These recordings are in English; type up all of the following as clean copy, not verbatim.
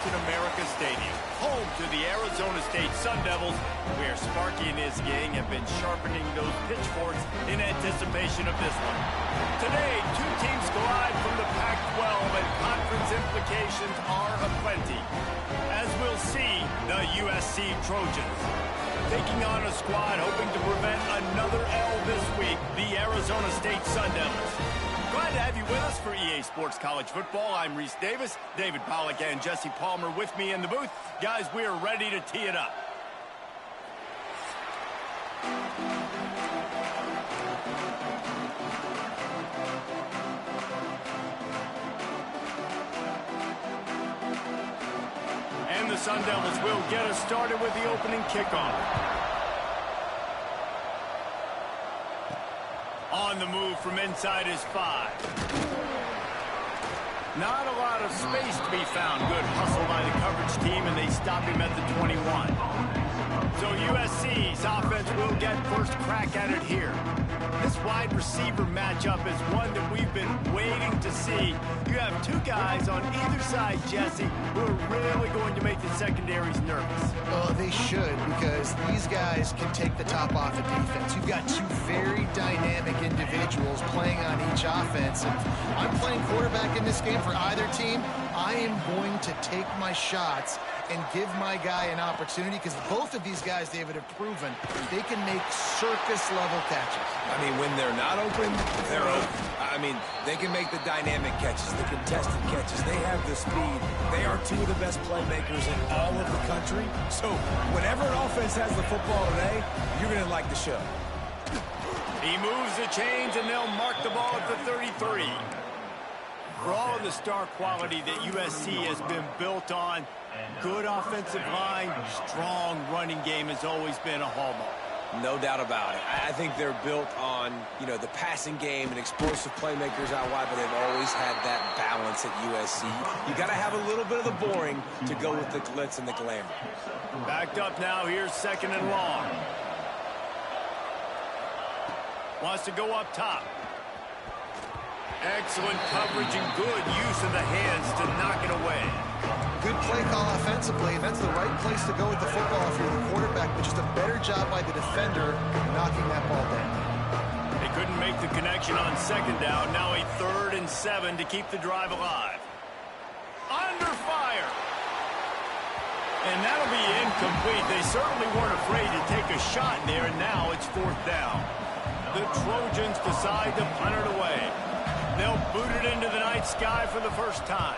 in America Stadium, home to the Arizona State Sun Devils, where Sparky and his gang have been sharpening those pitchforks in anticipation of this one. Today, two teams collide from the Pac-12, and conference implications are aplenty. As we'll see, the USC Trojans taking on a squad hoping to prevent another L this week, the Arizona State Sun Devils. Glad to have you with us for EA Sports College Football. I'm Reese Davis, David Pollack and Jesse Palmer with me in the booth. Guys, we are ready to tee it up. And the Sun Devils will get us started with the opening kickoff. On the move from inside is 5. Not a lot of space to be found. Good hustle by the coverage team, and they stop him at the 21. So USC's offense will get first crack at it here. This wide receiver matchup is one that we've been waiting to see. You have two guys on either side, Jesse, who are really going to make the secondaries nervous. Oh, they should, because these guys can take the top off of defense. You've got two very dynamic individuals playing on each offense. And I'm playing quarterback in this game for either team. I am going to take my shots and give my guy an opportunity, because both of these guys, David, have proven they can make circus-level catches. I mean, when they're not open, they're open. I mean, they can make the dynamic catches, the contested catches. They have the speed. They are two of the best playmakers in all of the country. So whenever an offense has the football today, you're going to like the show. He moves the chains, and they'll mark the ball at the 33. For all of the star quality that USC has been built on, good offensive line, strong running game has always been a hallmark. No doubt about it. I think they're built on, the passing game and explosive playmakers out wide, but they've always had that balance at USC. You got to have a little bit of the boring to go with the glitz and the glamour. Backed up now. Here's second and long. Wants to go up top. Excellent coverage and good use of the hands to knock it away. Good play call offensively. That's the right place to go with the football if you're the quarterback, but just a better job by the defender knocking that ball down. They couldn't make the connection on second down. Now a 3rd and 7 to keep the drive alive. Under fire. And that'll be incomplete. They certainly weren't afraid to take a shot there, and now it's 4th down. The Trojans decide to punt it away. They'll boot it into the night sky for the first time.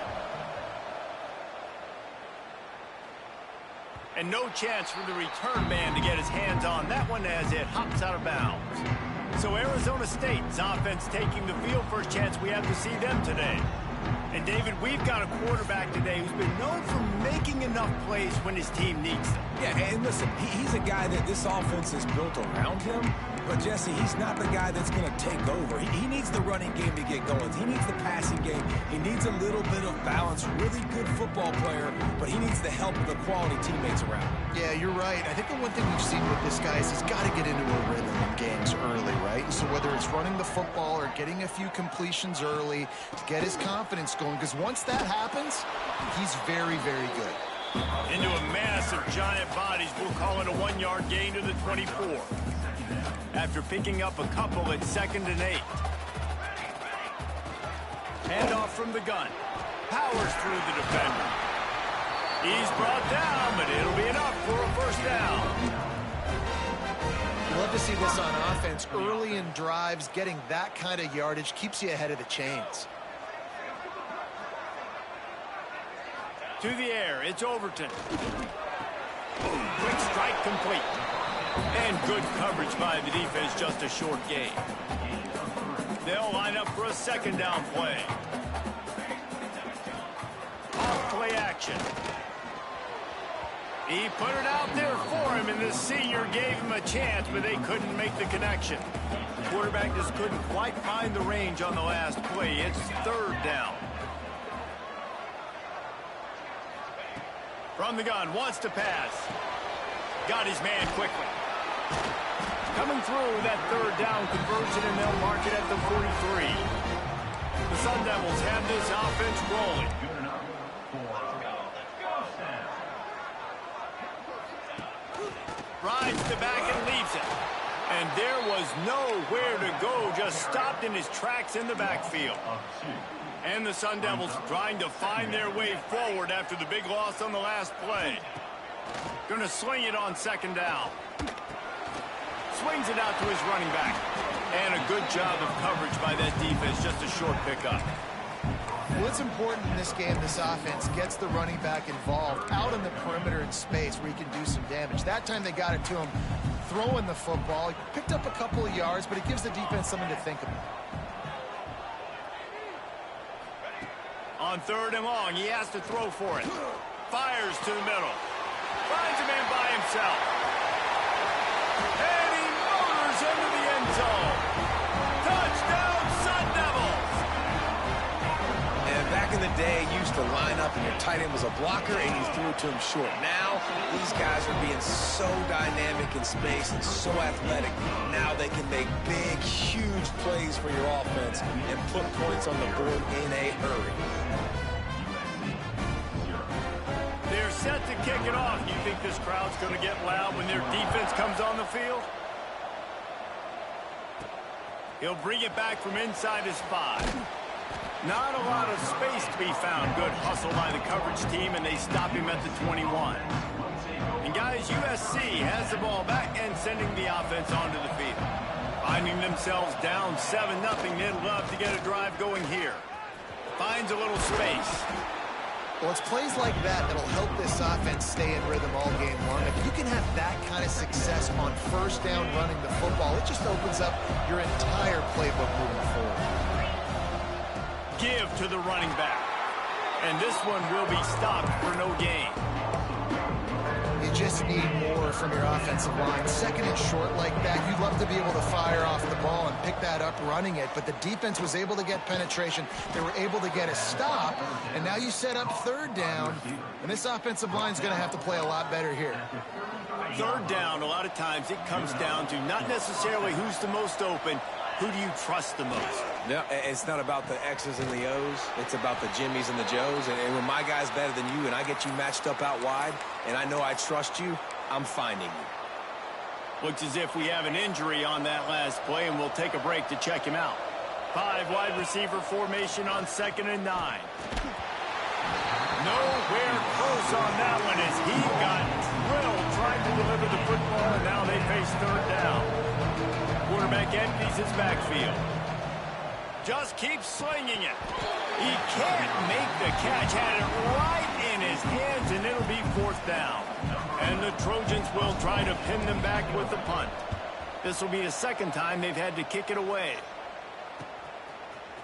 And no chance for the return man to get his hands on that one as it hops out of bounds. So Arizona State's offense taking the field. First chance we have to see them today. And David, we've got a quarterback today who's been known for making enough plays when his team needs them. Yeah, and listen, he's a guy that this offense is built around him. But, Jesse, he's not the guy that's going to take over. He needs the running game to get going. He needs the passing game. He needs a little bit of balance. Really good football player, but he needs the help of the quality teammates around him. Yeah, you're right. I think the one thing we've seen with this guy is he's got to get into a rhythm in games early, right? So whether it's running the football or getting a few completions early to get his confidence going, because once that happens, he's very, very good. Into a mass of giant bodies, we'll call it a 1-yard gain to the 24. After picking up a couple at 2nd and 8. Handoff from the gun. Powers through the defender. He's brought down, but it'll be enough for a first down. You love to see this on offense. Early in drives, getting that kind of yardage keeps you ahead of the chains. To the air, it's Overton. Quick strike complete. And good coverage by the defense, just a short gain. They'll line up for a 2nd down play. Off play action. He put it out there for him, and the senior gave him a chance, but they couldn't make the connection. The quarterback just couldn't quite find the range on the last play. It's 3rd down. From the gun, wants to pass. Got his man quickly. Coming through that 3rd down conversion, and they'll mark it at the 43. The Sun Devils have this offense rolling. Rides the back and leaves it. And there was nowhere to go, just stopped in his tracks in the backfield. And the Sun Devils trying to find their way forward after the big loss on the last play. Gonna sling it on second down. Swings it out to his running back. And a good job of coverage by that defense, just a short pickup. What's important in this game, this offense gets the running back involved out on the perimeter in space where he can do some damage. That time they got it to him throwing the football. He picked up a couple of yards, but it gives the defense something to think about. On third and long, he has to throw for it. Fires to the middle. Finds a man by himself. And he motors into the end zone. Touchdown, Sun Devils! And back in the day, you used to line up and your tight end was a blocker and you threw it to him short. Now, these guys are being so dynamic in space and so athletic. Now they can make big, huge plays for your offense and put points on the board in a hurry. They're set to kick it off. You think this crowd's going to get loud when their defense comes on the field? He'll bring it back from inside his 5. Not a lot of space to be found. Good hustle by the coverage team, and they stop him at the 21. And guys, USC has the ball back and sending the offense onto the field. Finding themselves down 7-0. They'd love to get a drive going here. Finds a little space. Well, it's plays like that that'll help this offense stay in rhythm all game long. If you can have that kind of success on first down running the football, it just opens up your entire playbook moving forward. Give to the running back. And this one will be stopped for no gain. You just need more from your offensive line. Second and short like that, you'd love to be able to fire off the ball and pick that up running it, but the defense was able to get penetration. They were able to get a stop, and now you set up third down, and this offensive line is going to have to play a lot better here. Third down, a lot of times it comes down to not necessarily who's the most open, who do you trust the most? No, it's not about the X's and the O's. It's about the Jimmies and the Joes. And when my guy's better than you and I get you matched up out wide and I know I trust you, I'm finding you. Looks as if we have an injury on that last play, and we'll take a break to check him out. 5 wide receiver formation on 2nd and 9. Nowhere close on that one as he got drilled trying to deliver the football, and now they face third down. Quarterback empties his backfield. Just keeps slinging it. He can't make the catch. Had it right in his hands, and it'll be 4th down. And the Trojans will try to pin them back with the punt. This will be the 2nd time they've had to kick it away.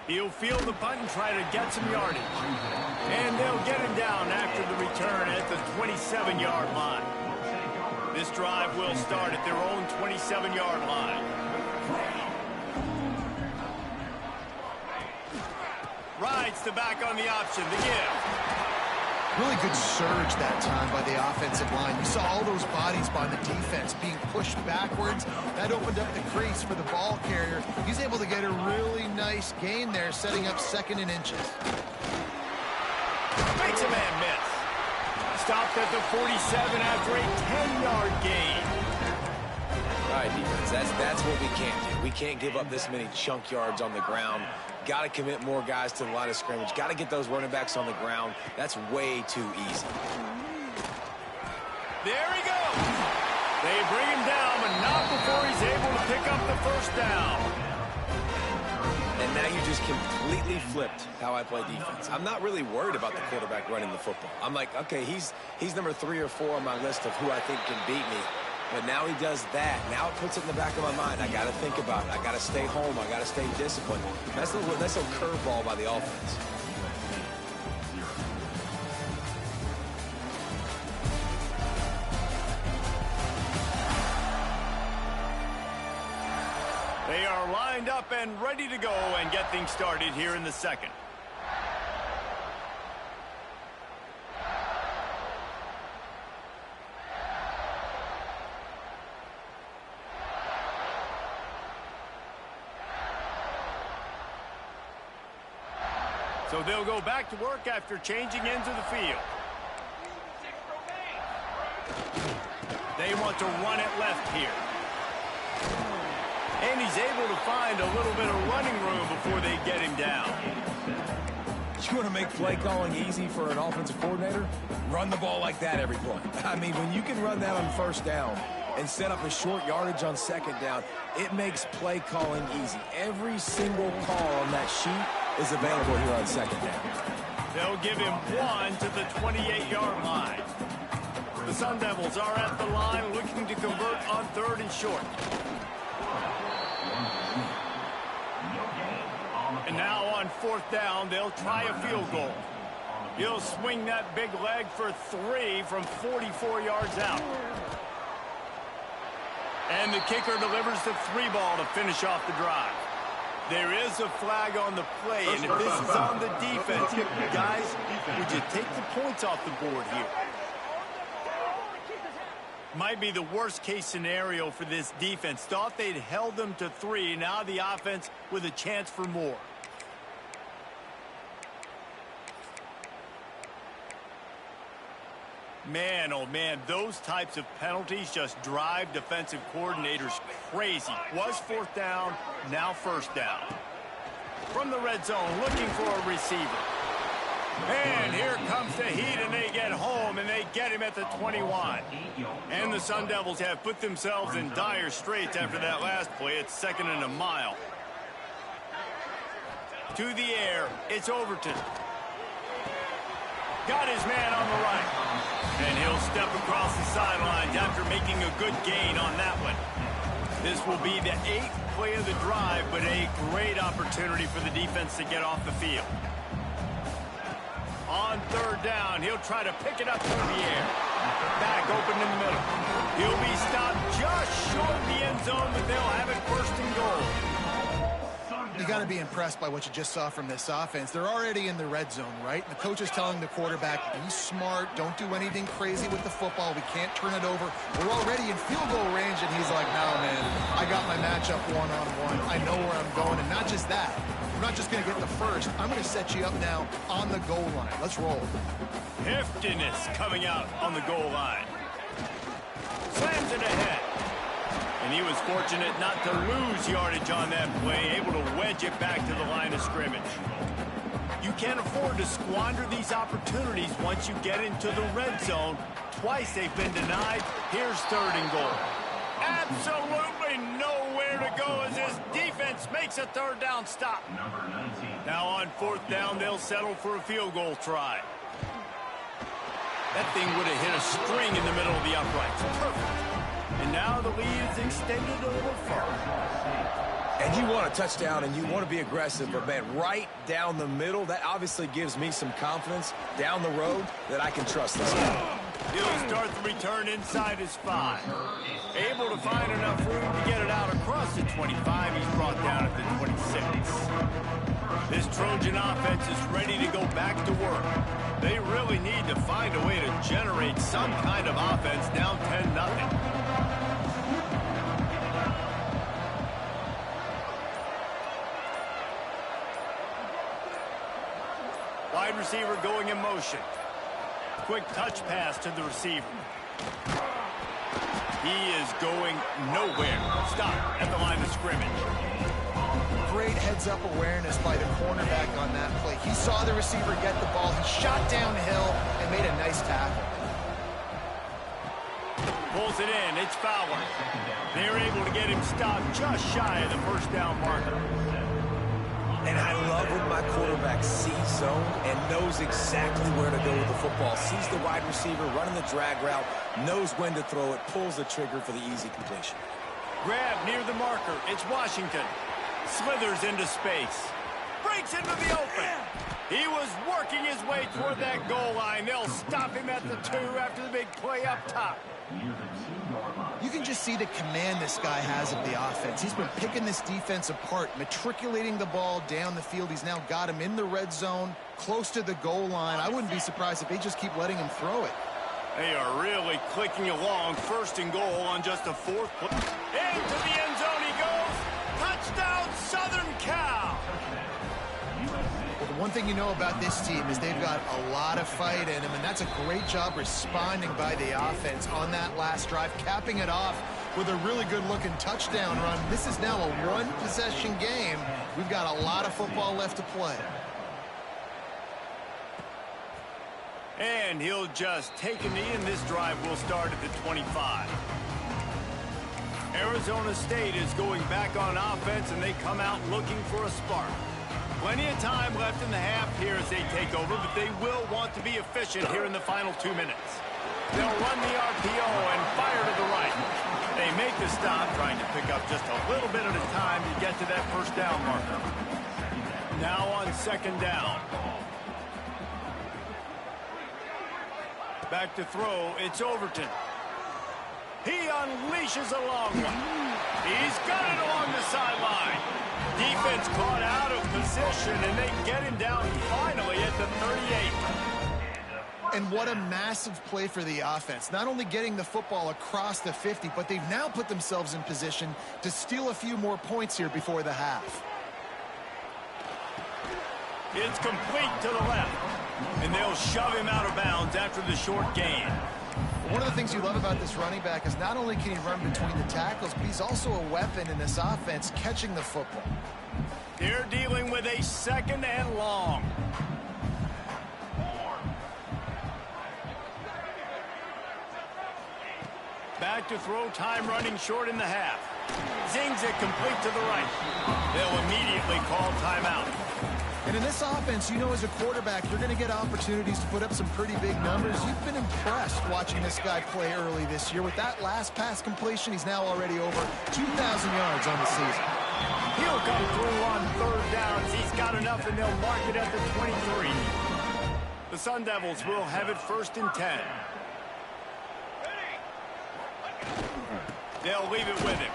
He'll field the punt and try to get some yardage. And they'll get him down after the return at the 27-yard line. This drive will start at their own 27-yard line. Rides the back on the option, the give. Really good surge that time by the offensive line. You saw all those bodies by the defense being pushed backwards. That opened up the crease for the ball carrier. He's able to get a really nice gain there, setting up 2nd and inches. Makes a man miss. Stopped at the 47 after a 10-yard gain. All right, defense, that's what we can't do. We can't give up this many chunk yards on the ground. Got to commit more guys to the line of scrimmage. Got to get those running backs on the ground. That's way too easy. There he goes. They bring him down, but not before he's able to pick up the 1st down. And now you just completely flipped how I play defense. I'm not really worried about the quarterback running the football. I'm like, okay, he's number 3 or 4 on my list of who I think can beat me. But now he does that. Now it puts it in the back of my mind. I got to think about it. I got to stay home. I got to stay disciplined. That's a curveball by the offense. They are lined up and ready to go and get things started here in the 2nd. So they'll go back to work after changing into the field. They They want to run it left here. And he's able to find a little bit of running room before they get him down. You want to make play calling easy for an offensive coordinator? Run the ball like that every play. I mean, when you can run that on first down and set up a short yardage on second down, it makes play calling easy. Every single call on that sheet is available here on second down. They'll give him one to the 28-yard line. The Sun Devils are at the line looking to convert on 3rd and short. And now on 4th down, they'll try a field goal. He'll swing that big leg for 3 from 44 yards out. And the kicker delivers the 3 ball to finish off the drive. There is a flag on the play, and if this is on the defense, guys, would you take the points off the board here? Might be the worst-case scenario for this defense. Thought they'd held them to 3. Now the offense with a chance for more. Man, oh man, those types of penalties just drive defensive coordinators crazy. Was 4th down, now 1st down. From the red zone, looking for a receiver. And here comes the heat, and they get home, and they get him at the 21. And the Sun Devils have put themselves in dire straits after that last play. It's 2nd and a mile. To the air, it's Overton. Got his man on the right. And he'll step across the sidelines after making a good gain on that one. This will be the 8th play of the drive, but a great opportunity for the defense to get off the field. On 3rd down, he'll try to pick it up through the air. Back open in the middle. He'll be stopped just short of the end zone, but they'll have it 1st and goal. You got to be impressed by what you just saw from this offense. They're already in the red zone, right? The coach is telling the quarterback, be smart, don't do anything crazy with the football. We can't turn it over. We're already in field goal range, and he's like, no, man, I got my matchup one-on-one. I know where I'm going, and not just that. I'm not just going to get the first. I'm going to set you up now on the goal line. Let's roll. Heftiness coming out on the goal line. Slams it ahead. And he was fortunate not to lose yardage on that play, able to wedge it back to the line of scrimmage. You can't afford to squander these opportunities once you get into the red zone. Twice they've been denied. Here's 3rd and goal. Absolutely nowhere to go as this defense makes a 3rd down stop. Now on 4th down, they'll settle for a field goal try. That thing would have hit a string in the middle of the uprights. Perfect. And now the lead is extended a little further. And you want a touchdown, and you want to be aggressive, but, man, right down the middle, that obviously gives me some confidence down the road that I can trust this guy. He'll start the return inside his 5. Able to find enough room to get it out across the 25. He's brought down at the 26. This Trojan offense is ready to go back to work. They really need to find a way to generate some kind of offense down 10-0. Wide receiver going in motion. Quick touch pass to the receiver. He is going nowhere. Stop at the line of scrimmage. Great heads-up awareness by the cornerback on that play. He saw the receiver get the ball. He shot downhill and made a nice tackle. Pulls it in. It's Fowler. They're able to get him stopped just shy of the 1st down marker. And I love when my quarterback sees zone and knows exactly where to go with the football. Sees the wide receiver running the drag route, knows when to throw it, pulls the trigger for the easy completion. Grab near the marker. It's Washington. Slithers into space. Breaks into the open. He was working his way toward that goal line. They'll stop him at the 2 after the big play up top. You can just see the command this guy has of the offense. He's been picking this defense apart, matriculating the ball down the field. He's now got him in the red zone, close to the goal line. I wouldn't be surprised if they just keep letting him throw it. They are really clicking along. 1st and goal on just a 4th play. Into the end zone he goes. Touchdown, Southern Cal. Well, the one one thing you know about this team is they've got a lot of fight in them, and that's a great job responding by the offense on that last drive, capping it off with a really good-looking touchdown run. This is now a one-possession game. We've got a lot of football left to play. And he'll just take a knee, and this drive will start at the 25. Arizona State is going back on offense, and they come out looking for a spark. Plenty of time left in the half here as they take over, but they will want to be efficient here in the final 2 minutes. They'll run the RPO and fire to the right. They make the stop, trying to pick up just a little bit at a time to get to that first down marker. Now on second down. Back to throw, it's Overton. He unleashes a long one. He's got it along the sideline. Defense caught out of position, and they get him down finally at the 38. And what a massive play for the offense. Not only getting the football across the 50, but they've now put themselves in position to steal a few more points here before the half. It's complete to the left, and they'll shove him out of bounds after the short gain. One of the things you love about this running back is not only can he run between the tackles, but he's also a weapon in this offense catching the football. They're dealing with a second and long. Back to throw, time running short in the half. Zings it complete to the right. They'll immediately call timeout. And in this offense, you know as a quarterback, you're going to get opportunities to put up some pretty big numbers. You've been impressed watching this guy play early this year. With that last pass completion, he's now already over 2,000 yards on the season. He'll come through on third downs. He's got enough, and they'll mark it at the 23. The Sun Devils will have it first and 10. They'll leave it with him.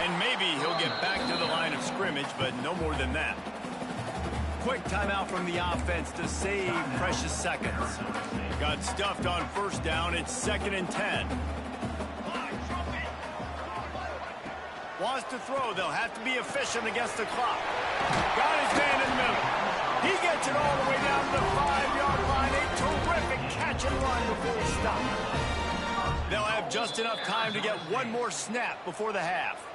And maybe he'll get back to the line of scrimmage, but no more than that. Quick timeout from the offense to save precious seconds. Got stuffed on first down. It's second and 10. Wants to throw. They'll have to be efficient against the clock. Got his man in the middle. He gets it all the way down to the 5-yard line. A terrific catch and run before he stops. They'll have just enough time to get one more snap before the half.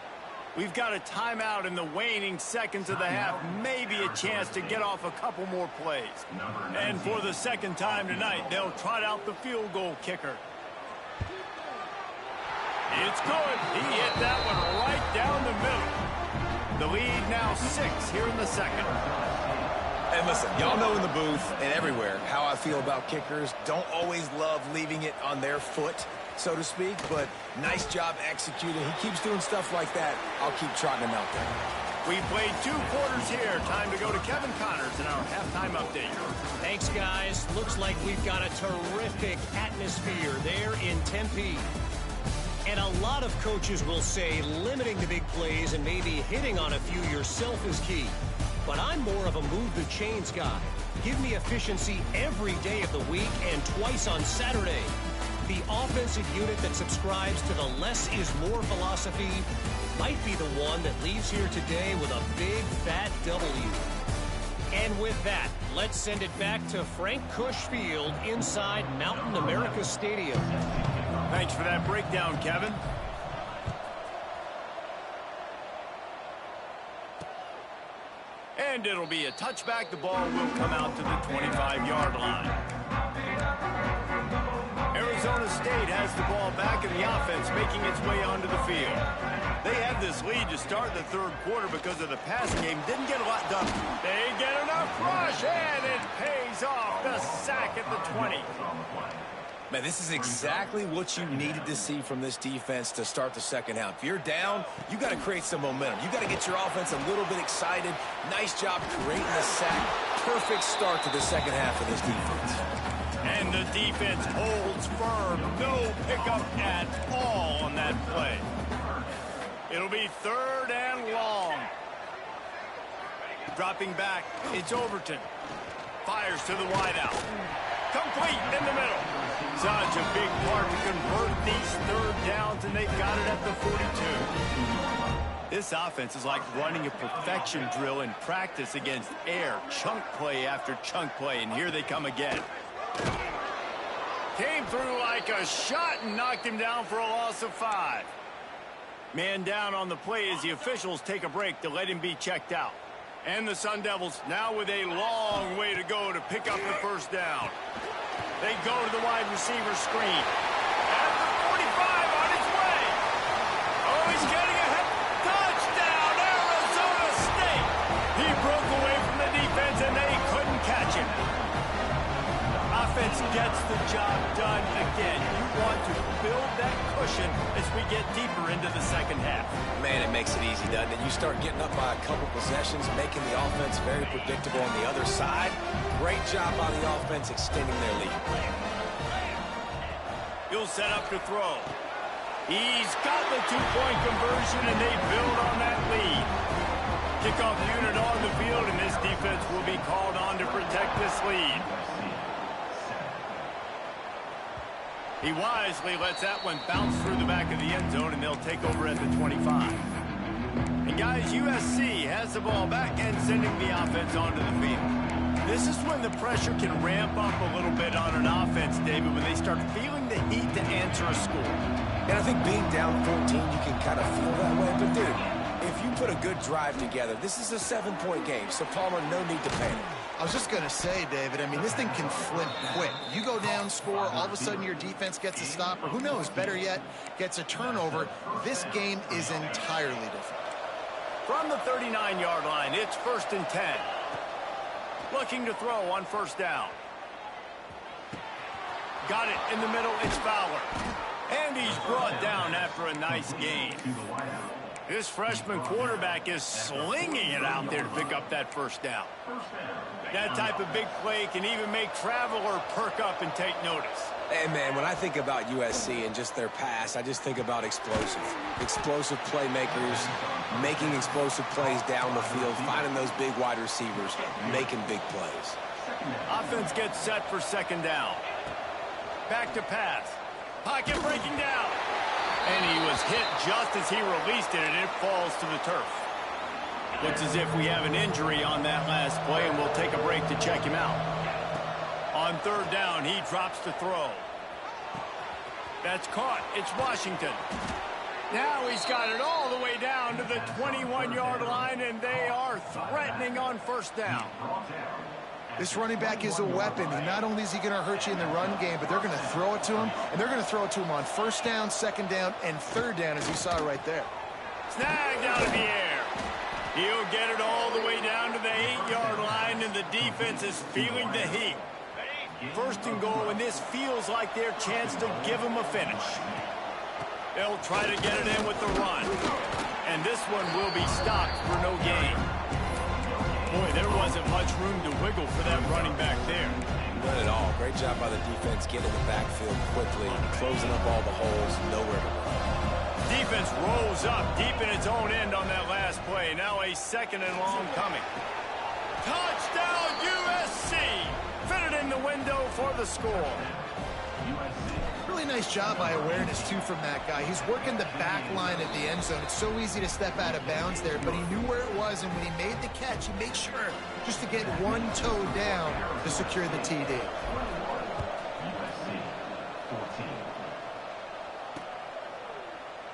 We've got a timeout in the waning seconds of the half, maybe a chance to get off a couple more plays. And for the second time tonight, they'll trot out the field goal kicker. It's good. He hit that one right down the middle. The lead now 6 here in the second. And listen, y'all know in the booth and everywhere how I feel about kickers. Don't always love leaving it on their foot, so to speak, but nice job executing. He keeps doing stuff like that. I'll keep trotting him out there. We played 2 quarters here. Time to go to Kevin Connors in our halftime update. Thanks, guys. Looks like we've got a terrific atmosphere there in Tempe. And a lot of coaches will say limiting the big plays and maybe hitting on a few yourself is key. But I'm more of a move the chains guy. Give me efficiency every day of the week and twice on Saturday. The offensive unit that subscribes to the less is more philosophy might be the one that leaves here today with a big fat W. And with that, let's send it back to Frank Cush Field inside Mountain America Stadium. Thanks for that breakdown, Kevin. And it'll be a touchback. The ball will come out to the 25-yard line. Arizona State has the ball back in the offense, making its way onto the field. They had this lead to start the third quarter because of the passing game. Didn't get a lot done. They get enough rush, and it pays off. The sack at the 20. Man, this is exactly what you needed to see from this defense to start the second half. If you're down, you got to create some momentum. You got to get your offense a little bit excited. Nice job creating the sack. Perfect start to the second half of this defense. And the defense holds firm. No pickup at all on that play. It'll be third and long. Dropping back, it's Overton. Fires to the wideout. Complete in the middle. Such a big part to convert these third downs, and they've got it at the 42. This offense is like running a perfection drill in practice against air. Chunk play after chunk play, and here they come again. Came through like a shot and knocked him down for a loss of 5. Man down on the play as the officials take a break to let him be checked out. And the Sun Devils now with a long way to go to pick up the first down. They go to the wide receiver screen. At the 45 on his way. Oh, he's getting ahead. Touchdown, Arizona State. He broke away from the defense and they couldn't catch him. Offense gets the job done again. You want to build that cushion as we get deeper into the second half. Man, it makes it easy, doesn't it? You start getting up by a couple possessions, making the offense very predictable on the other side. Great job by the offense extending their lead. He'll set up to throw. He's got the two-point conversion, and they build on that lead. Kickoff unit on the field, and this defense will be called on to protect this lead. He wisely lets that one bounce through the back of the end zone, and they'll take over at the 25. And guys, USC has the ball back and sending the offense onto the field. This is when the pressure can ramp up a little bit on an offense, David, when they start feeling the heat to answer a score. And I think being down 14, you can kind of feel that way. But, dude, if you put a good drive together, this is a 7-point game, so Palmer, no need to panic. I was just going to say, David, I mean, this thing can flip quick. You go down, score, all of a sudden your defense gets a stop, or who knows, better yet, gets a turnover. This game is entirely different. From the 39-yard line, it's 1st and 10. Looking to throw on first down. Got it in the middle, it's Fowler. And he's brought down after a nice gain. This freshman quarterback is slinging it out there to pick up that first down. That type of big play can even make Traveler perk up and take notice. Hey, man, when I think about USC and just their pass, I just think about explosive. Explosive playmakers, making explosive plays down the field, finding those big wide receivers, making big plays. Offense gets set for second down. Back to pass. Pocket breaking down. And he was hit just as he released it, and it falls to the turf. Looks as if we have an injury on that last play, and we'll take a break to check him out. On third down, he drops to throw. That's caught. It's Washington. Now he's got it all the way down to the 21-yard line, and they are threatening on first down. This running back is a weapon. And not only is he going to hurt you in the run game, but they're going to throw it to him, and they're going to throw it to him on first down, second down, and third down, as you saw right there. Snagged out of the air. He'll get it all the way down to the 8-yard line, and the defense is feeling the heat. First and goal, and this feels like their chance to give him a finish. They'll try to get it in with the run. And this one will be stopped for no gain. Boy, there wasn't much room to wiggle for that running back there. None at all. Great job by the defense getting the backfield quickly, closing up all the holes, nowhere to run. Defense rolls up deep in its own end on that last play. Now a second and long coming. Touchdown USC! Fitted in the window for the score. Really nice job by awareness, too, from that guy. He's working the back line at the end zone. It's so easy to step out of bounds there, but he knew where it was, and when he made the catch, he made sure just to get one toe down to secure the TD.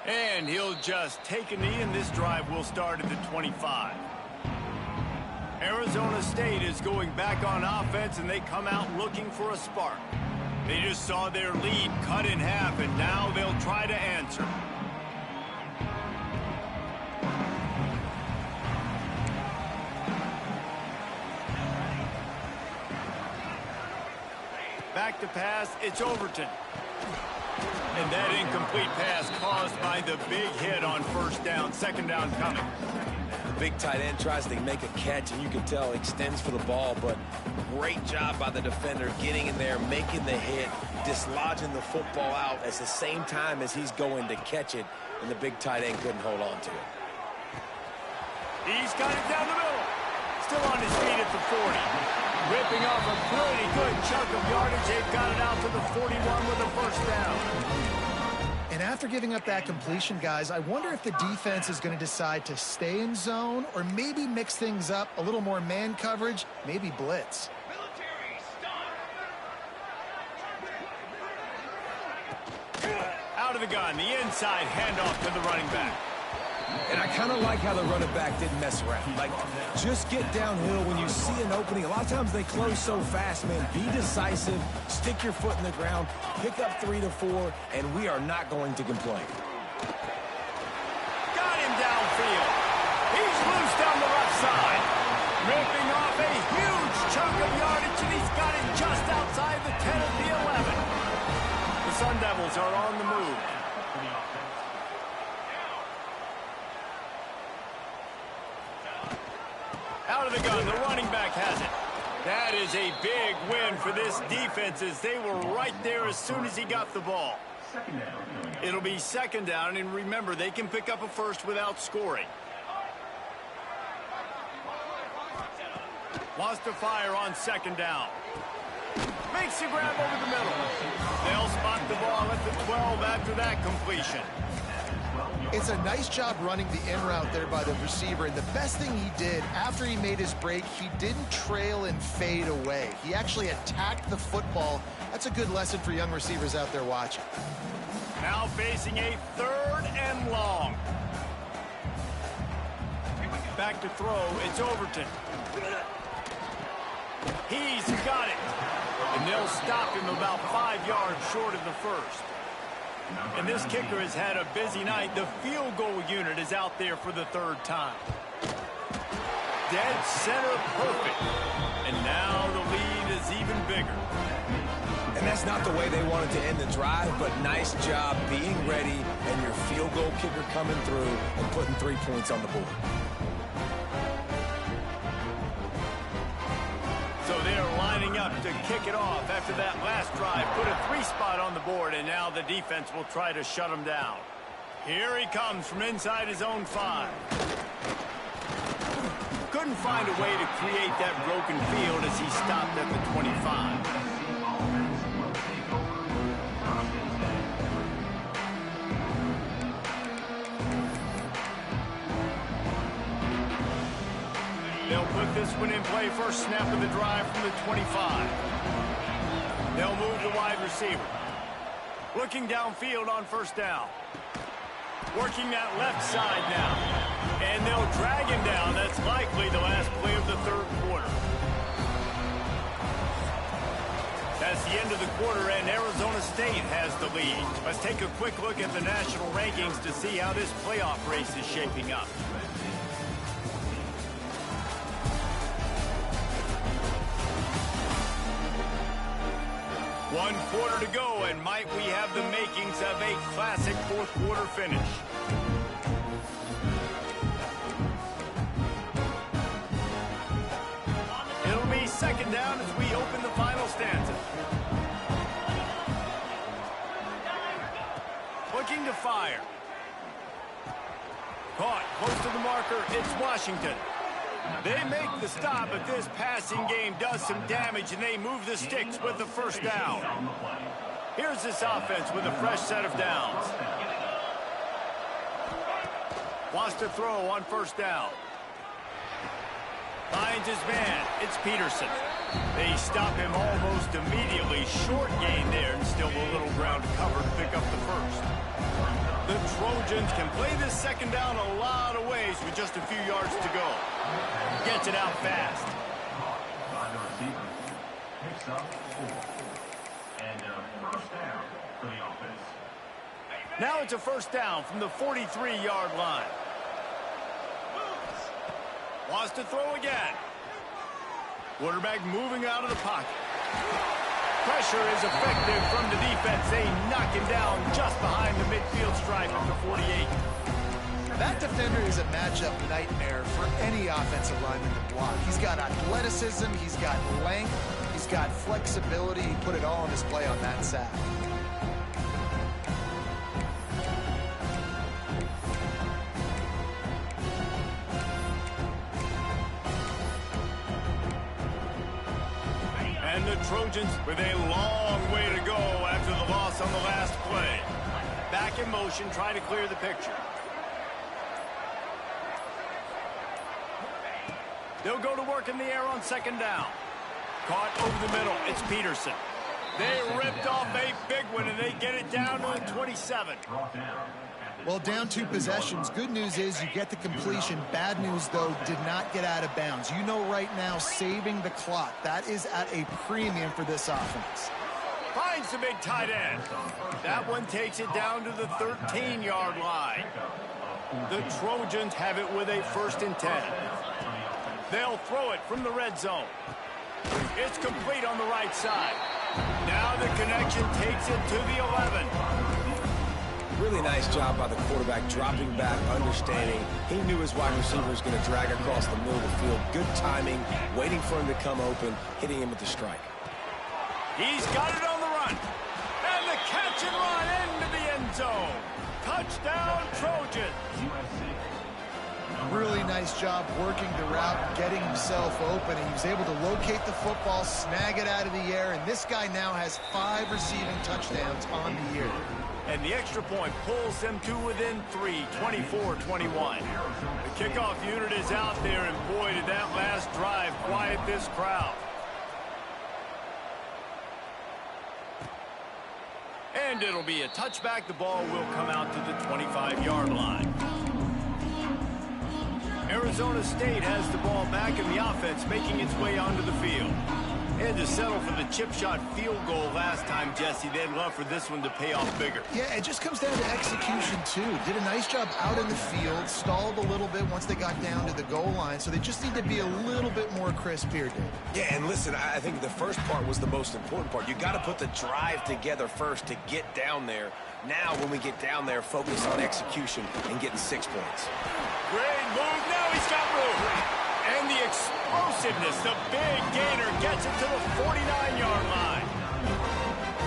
And he'll just take a knee, and this drive will start at the 25. Arizona State is going back on offense, and they come out looking for a spark. They just saw their lead cut in half, and now they'll try to answer. Back to pass, it's Overton. And that incomplete pass caused by the big hit on first down, second down coming. The big tight end tries to make a catch, and you can tell extends for the ball, but great job by the defender getting in there, making the hit, dislodging the football out at the same time as he's going to catch it, and the big tight end couldn't hold on to it. He's got it down the middle. Still on his feet at the 40. Ripping off a pretty good chunk of yardage. They've got it out to the 41 with a first down. And after giving up that completion, guys, I wonder if the defense is going to decide to stay in zone or maybe mix things up, a little more man coverage, maybe blitz. Out of the gun, the inside handoff to the running back. And I kind of like how the running back didn't mess around. Like, just get downhill when you see an opening. A lot of times they close so fast, man. Be decisive, stick your foot in the ground, pick up 3 to 4, and we are not going to complain. Got him downfield. He's loose down the left side. Ripping off a huge chunk of yardage, and he's got it just outside the 10 of the 11. The Sun Devils are on the move. Out of the gun, the running back has it. That is a big win for this defense as they were right there as soon as he got the ball. It'll be second down, and remember, they can pick up a first without scoring. Wants to fire on second down. Makes a grab over the middle. They'll spot the ball at the 12 after that completion. It's a nice job running the in route there by the receiver, and the best thing he did after he made his break, he didn't trail and fade away. He actually attacked the football. That's a good lesson for young receivers out there watching. Now facing a 3rd and long. Back to throw, it's Overton. He's got it. And they'll stop him about 5 yards short of the first. And this kicker has had a busy night. The field goal unit is out there for the 3rd time. Dead center perfect. And now the lead is even bigger. And that's not the way they wanted to end the drive, but nice job being ready and your field goal kicker coming through and putting 3 points on the board. So they're lining up to kick it off after that last drive. Put a 3 spot on the board, and now the defense will try to shut him down. Here he comes from inside his own 5. Couldn't find a way to create that broken field as he stopped at the 25. They'll put this one in play. First snap of the drive from the 25. They'll move the wide receiver. Looking downfield on first down. Working that left side now. And they'll drag him down. That's likely the last play of the 3rd quarter. That's the end of the quarter, and Arizona State has the lead. Let's take a quick look at the national rankings to see how this playoff race is shaping up. One quarter to go, and might we have the makings of a classic 4th quarter finish. It'll be second down as we open the final stanza. Looking to fire. Caught close to the marker. It's Washington. They make the stop, but this passing game does some damage, and they move the sticks with the first down. Here's this offense with a fresh set of downs. Wants to throw on first down. Finds his man. It's Peterson. They stop him almost immediately. Short gain there, and still a little ground to cover to pick up the first. The Trojans can play this second down a lot of ways with just a few yards to go. Gets it out fast. Now it's a first down from the 43-yard line. Wants to throw again. Quarterback moving out of the pocket. Pressure is effective from the defense. They knock him down just behind the midfield stripe at the 48. That defender is a matchup nightmare for any offensive lineman to block. He's got athleticism, he's got length, he's got flexibility. He put it all on display on that sack. And the Trojans with a long way to go after the loss on the last play. Back back in motion, try to clear the picture. They'll go to work in the air on second down. Caught over the middle. It's Peterson. They ripped off a big one, and they get it down to the 27. Well, down 2 possessions. Good news is you get the completion. Bad news, though, did not get out of bounds. You know right now, saving the clock, that is at a premium for this offense. Finds the big tight end. That one takes it down to the 13-yard line. The Trojans have it with a 1st and 10. They'll throw it from the red zone. It's complete on the right side. Now the connection takes it to the 11. Really nice job by the quarterback, dropping back, understanding. He knew his wide receiver was going to drag across the middle of the field. Good timing, waiting for him to come open, hitting him with the strike. He's got it on the run. And the catch and run into the end zone. Touchdown, Trojans. Really nice job working the route, getting himself open. He was able to locate the football, snag it out of the air, and this guy now has 5 receiving touchdowns on the year. And the extra point pulls them to within 3, 24-21. The kickoff unit is out there, and boy, did that last drive quiet this crowd. And it'll be a touchback. The ball will come out to the 25-yard line. Arizona State has the ball back in the offense, making its way onto the field. And to settle for the chip shot field goal last time, Jesse, they'd love for this one to pay off bigger. Yeah, it just comes down to execution, too. Did a nice job out in the field, stalled a little bit once they got down to the goal line, so they just need to be a little bit more crisp here, Dave. Yeah, and listen, I think the first part was the most important part. You got to put the drive together first to get down there. Now, when we get down there, focus on execution and getting 6 points. Great move. Now he's got room. And the explosiveness, the big gainer gets it to the 49-yard line.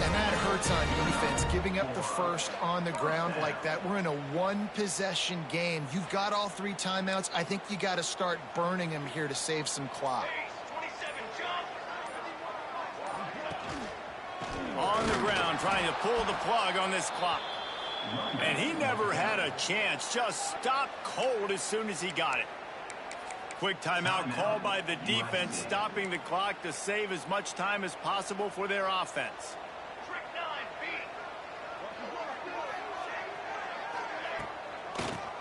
And that hurts on defense, giving up the first on the ground like that. We're in a 1-possession game. You've got all 3 timeouts. I think you got to start burning them here to save some clock. On the ground, trying to pull the plug on this clock. And he never had a chance. Just stopped cold as soon as he got it. Quick timeout called by the defense, stopping the clock to save as much time as possible for their offense.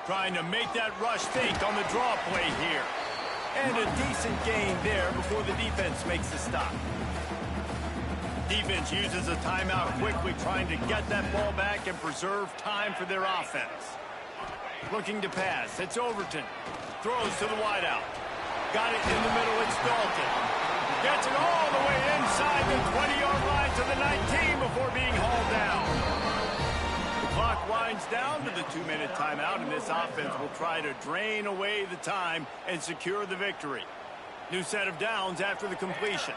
Trying to make that rush think on the draw play here. And a decent gain there before the defense makes the stop. Defense uses a timeout quickly, trying to get that ball back and preserve time for their offense. Looking to pass. It's Overton. Throws to the wideout. Got it in the middle. It's Dalton. Gets it all the way inside the 20-yard line to the 19 before being hauled down. The clock winds down to the 2-minute timeout, and this offense will try to drain away the time and secure the victory. New set of downs after the completion.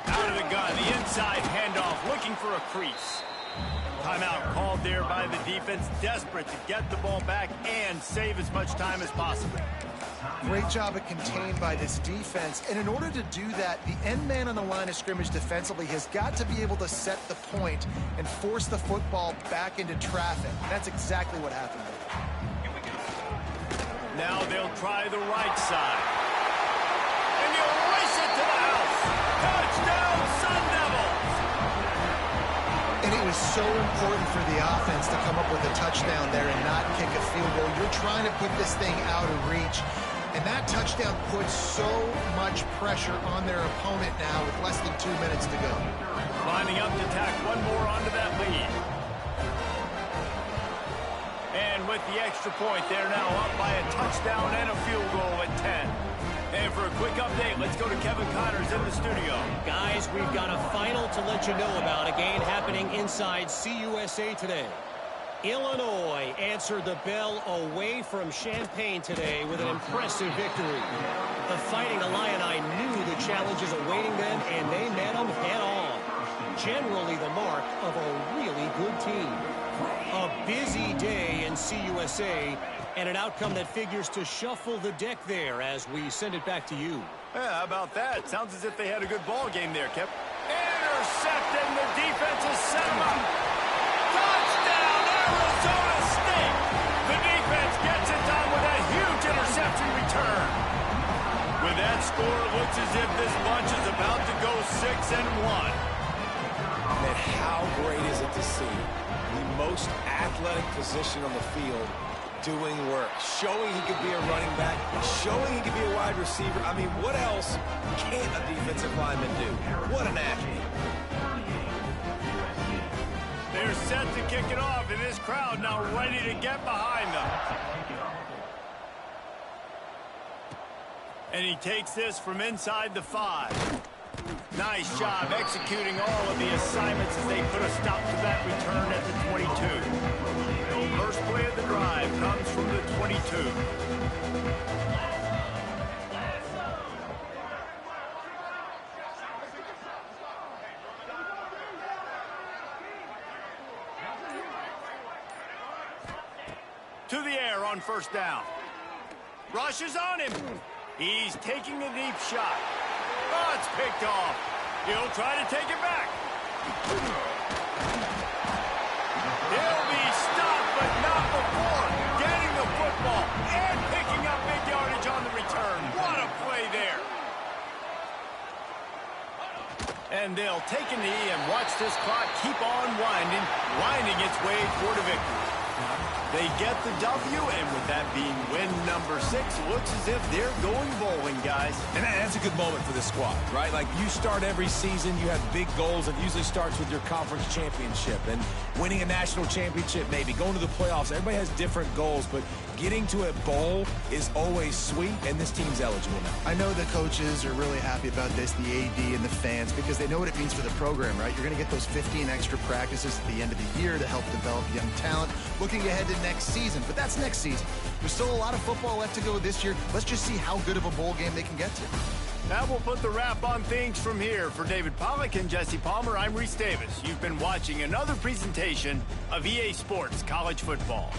Out of the gun, the inside handoff, looking for a crease. Timeout called there by the defense, desperate to get the ball back and save as much time as possible. Great job of contained by this defense. And in order to do that, the end man on the line of scrimmage defensively has got to be able to set the point and force the football back into traffic. That's exactly what happened there. Now they'll try the right side. And he'll race it to the house. Touchdown, Sun Devils! And it was so important for the offense to come up with a touchdown there and not kick a field goal. You're trying to put this thing out of reach. And that touchdown puts so much pressure on their opponent now with less than 2 minutes to go. Lining up to tack one more onto that lead. And with the extra point, they're now up by a touchdown and a field goal at 10. And for a quick update, let's go to Kevin Connors in the studio. Guys, we've got a final to let you know about, a game happening inside CUSA today. Illinois answered the bell away from Champaign today with an impressive victory. The Fighting Illini knew the challenges awaiting them, and they met them head on. Generally the mark of a really good team. A busy day in CUSA, and an outcome that figures to shuffle the deck there as we send it back to you. Yeah, how about that? Sounds as if they had a good ball game there, Kip. Intercepted, and the defense has set them up. Touchdown, Arizona State! The defense gets it done with a huge interception return. With that score, it looks as if this bunch is about to go 6-1. Man, how great is it to see the most athletic position on the field doing work, showing he could be a running back, showing he could be a wide receiver. I mean, what else can a defensive lineman do? What an athlete. They're set to kick it off, and this crowd now ready to get behind them. And he takes this from inside the 5. Nice job executing all of the assignments as they put a stop to that return at the 22. The first play of the drive comes from the 22. To the air on first down. Rush is on him. He's taking a deep shot. Oh, it's picked off. He'll try to take it back. He'll be stopped, but not before getting the football and picking up big yardage on the return. What a play there. And they'll take a knee and watch this clock keep on winding its way toward a victory. They get the W, and with that being win number 6, looks as if they're going bowling, guys. And that's a good moment for this squad, right? Like, you start every season, you have big goals. It usually starts with your conference championship and winning a national championship, maybe going to the playoffs. Everybody has different goals, but getting to a bowl is always sweet, and this team's eligible now. I know the coaches are really happy about this, the AD and the fans, because they know what it means for the program, right? You're going to get those 15 extra practices at the end of the year to help develop young talent. Looking ahead to next season, but that's next season. There's still a lot of football left to go this year. Let's just see how good of a bowl game they can get to. That will put the wrap on things from here. For David Pollack and Jesse Palmer, I'm Reese Davis. You've been watching another presentation of EA Sports College Football.